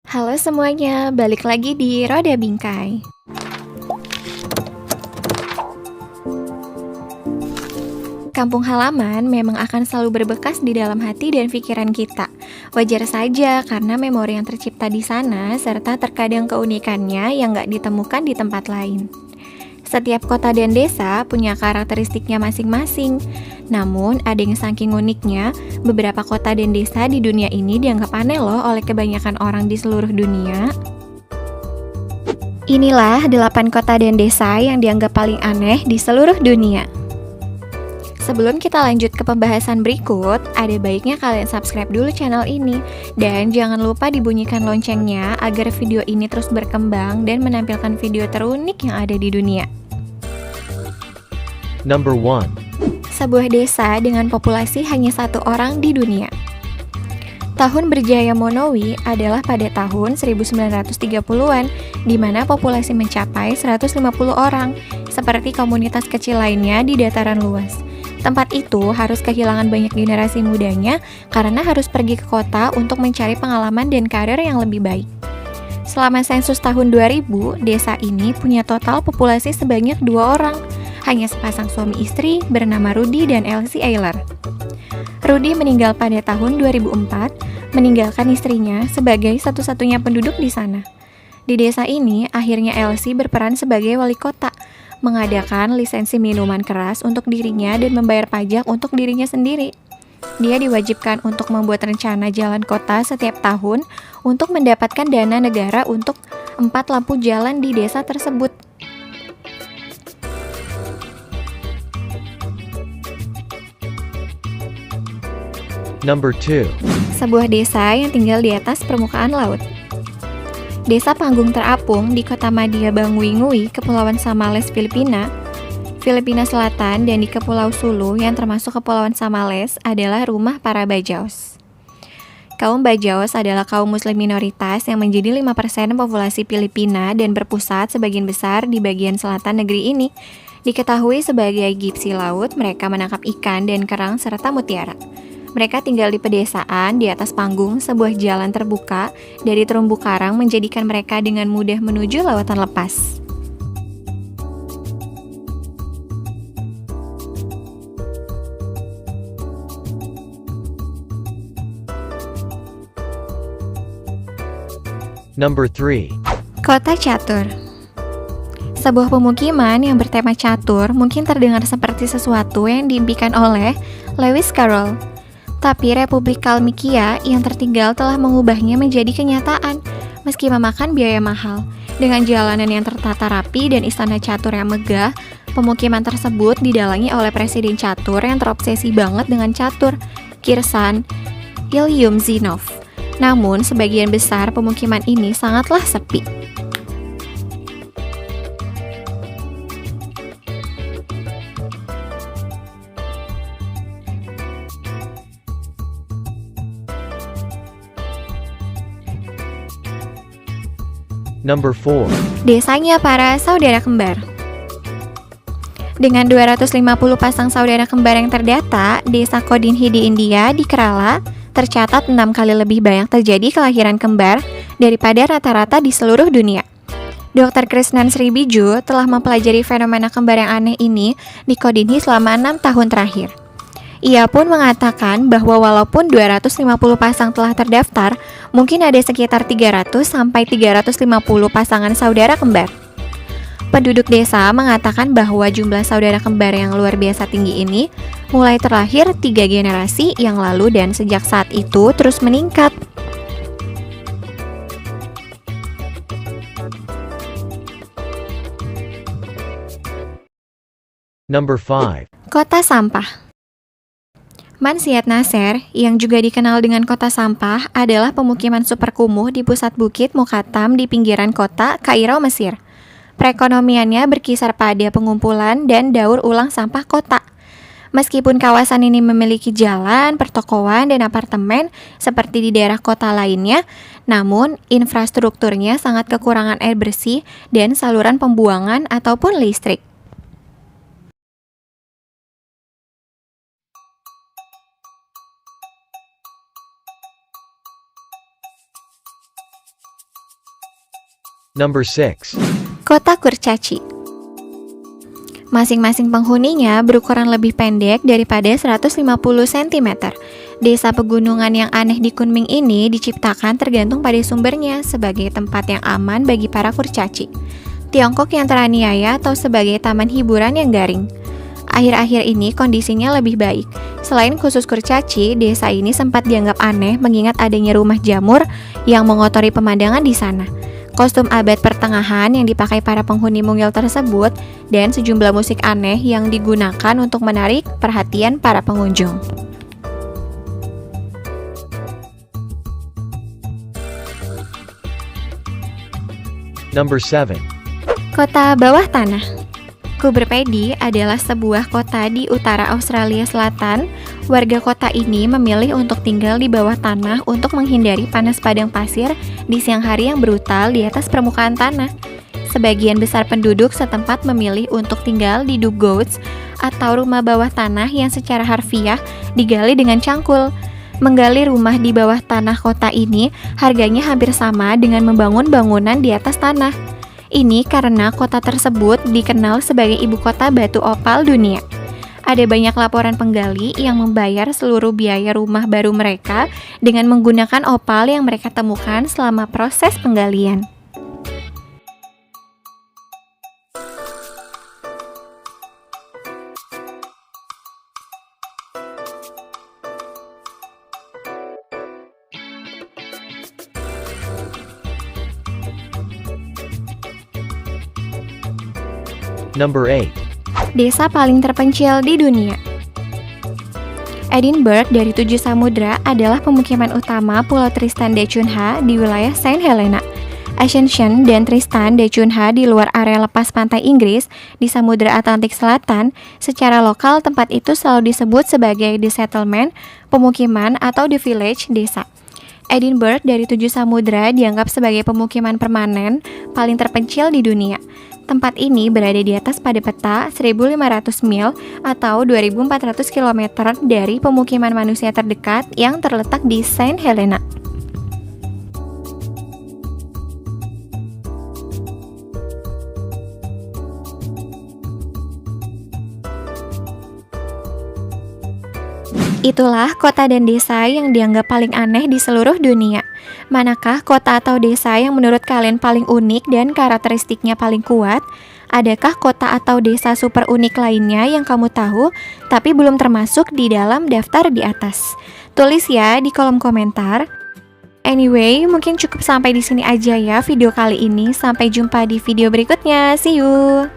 Halo semuanya, balik lagi di Roda Bingkai. Kampung halaman memang akan selalu berbekas di dalam hati dan pikiran kita. Wajar saja karena memori yang tercipta di sana serta terkadang keunikannya yang nggak ditemukan di tempat lain. Setiap kota dan desa punya karakteristiknya masing-masing. Namun, ada yang saking uniknya, beberapa kota dan desa di dunia ini dianggap aneh loh oleh kebanyakan orang di seluruh dunia. Inilah 8 kota dan desa yang dianggap paling aneh di seluruh dunia. Sebelum kita lanjut ke pembahasan berikut, ada baiknya kalian subscribe dulu channel ini. Dan jangan lupa dibunyikan loncengnya agar video ini terus berkembang dan menampilkan video terunik yang ada di dunia. Number 1. Sebuah desa dengan populasi hanya 1 orang di dunia. Tahun berjaya Monowi adalah pada tahun 1930-an, di mana populasi mencapai 150 orang, seperti komunitas kecil lainnya di dataran luas. Tempat itu harus kehilangan banyak generasi mudanya karena harus pergi ke kota untuk mencari pengalaman dan karir yang lebih baik. Selama sensus tahun 2000, desa ini punya total populasi sebanyak 2 orang, hanya sepasang suami istri bernama Rudy dan Elsie Ayler. Rudy meninggal pada tahun 2004, meninggalkan istrinya sebagai satu-satunya penduduk di sana. Di desa ini, akhirnya Elsie berperan sebagai wali kota, mengadakan lisensi minuman keras untuk dirinya dan membayar pajak untuk dirinya sendiri. Dia diwajibkan untuk membuat rencana jalan kota setiap tahun untuk mendapatkan dana negara untuk 4 lampu jalan di desa tersebut. Number 2. Sebuah desa yang tinggal di atas permukaan laut. Desa Panggung Terapung di kota Madia Bangui-Ngui, Kepulauan Samales, Filipina Selatan, dan di Kepulauan Sulu yang termasuk Kepulauan Samales adalah rumah para Bajaus. Kaum Bajaus adalah kaum muslim minoritas yang menjadi 5% populasi Filipina dan berpusat sebagian besar di bagian selatan negeri ini. Diketahui sebagai gipsi laut, mereka menangkap ikan dan kerang serta mutiara. Mereka tinggal di pedesaan di atas panggung sebuah jalan terbuka dari terumbu karang menjadikan mereka dengan mudah menuju lautan lepas. Number 3. Kota Catur. Sebuah pemukiman yang bertema catur mungkin terdengar seperti sesuatu yang diimpikan oleh Lewis Carroll. Tapi Republik Kalmikia yang tertinggal telah mengubahnya menjadi kenyataan, meski memakan biaya mahal. Dengan jalanan yang tertata rapi dan istana catur yang megah, pemukiman tersebut didalangi oleh Presiden catur yang terobsesi banget dengan catur, Kirsan Ilyumzinov. Namun, sebagian besar pemukiman ini sangatlah sepi. Number 4. Desanya para saudara kembar. Dengan 250 pasang saudara kembar yang terdata, desa Kodinhi di India di Kerala tercatat 6 kali lebih banyak terjadi kelahiran kembar daripada rata-rata di seluruh dunia. Dr. Krishnan Sribiju telah mempelajari fenomena kembar yang aneh ini di Kodinhi selama 6 tahun terakhir. Ia pun mengatakan bahwa walaupun 250 pasang telah terdaftar, mungkin ada sekitar 300 sampai 350 pasangan saudara kembar. Penduduk desa mengatakan bahwa jumlah saudara kembar yang luar biasa tinggi ini mulai terlahir 3 generasi yang lalu dan sejak saat itu terus meningkat. Number 5. Kota Sampah. Mansyat Nasser, yang juga dikenal dengan kota sampah, adalah pemukiman super kumuh di pusat bukit Mukatam di pinggiran kota Kairo, Mesir. Perekonomiannya berkisar pada pengumpulan dan daur ulang sampah kota. Meskipun kawasan ini memiliki jalan, pertokoan, dan apartemen seperti di daerah kota lainnya, namun infrastrukturnya sangat kekurangan air bersih dan saluran pembuangan ataupun listrik. Number 6. Kota Kurcaci. Masing-masing penghuninya berukuran lebih pendek daripada 150 cm. Desa pegunungan yang aneh di Kunming ini diciptakan tergantung pada sumbernya sebagai tempat yang aman bagi para kurcaci, Tiongkok yang teraniaya, atau sebagai taman hiburan yang garing. Akhir-akhir ini kondisinya lebih baik. Selain khusus kurcaci, desa ini sempat dianggap aneh mengingat adanya rumah jamur yang mengotori pemandangan di sana. Kostum abad pertengahan yang dipakai para penghuni mungil tersebut, dan sejumlah musik aneh yang digunakan untuk menarik perhatian para pengunjung. Number 7. Kota bawah tanah. Kuberpedi adalah sebuah kota di utara Australia Selatan. Warga kota ini memilih untuk tinggal di bawah tanah untuk menghindari panas padang pasir di siang hari yang brutal di atas permukaan tanah. Sebagian besar penduduk setempat memilih untuk tinggal di dugouts atau rumah bawah tanah yang secara harfiah digali dengan cangkul. Menggali rumah di bawah tanah kota ini harganya hampir sama dengan membangun bangunan di atas tanah. Ini karena kota tersebut dikenal sebagai ibu kota batu opal dunia. Ada banyak laporan penggali yang membayar seluruh biaya rumah baru mereka dengan menggunakan opal yang mereka temukan selama proses penggalian. Number 8. Desa paling terpencil di dunia. Edinburgh dari 7 samudra adalah pemukiman utama Pulau Tristan da Cunha di wilayah Saint Helena. Ascension dan Tristan da Cunha di luar area lepas pantai Inggris di Samudra Atlantik Selatan. Secara lokal tempat itu selalu disebut sebagai The Settlement, pemukiman, atau The Village, desa. Edinburgh dari 7 samudra dianggap sebagai pemukiman permanen paling terpencil di dunia. Tempat ini berada di atas pada peta 1.500 mil atau 2.400 km dari pemukiman manusia terdekat yang terletak di Saint Helena. Itulah kota dan desa yang dianggap paling aneh di seluruh dunia. Manakah kota atau desa yang menurut kalian paling unik dan karakteristiknya paling kuat? Adakah kota atau desa super unik lainnya yang kamu tahu tapi belum termasuk di dalam daftar di atas? Tulis ya di kolom komentar. Anyway, mungkin cukup sampai di sini aja ya video kali ini. Sampai jumpa di video berikutnya. See you.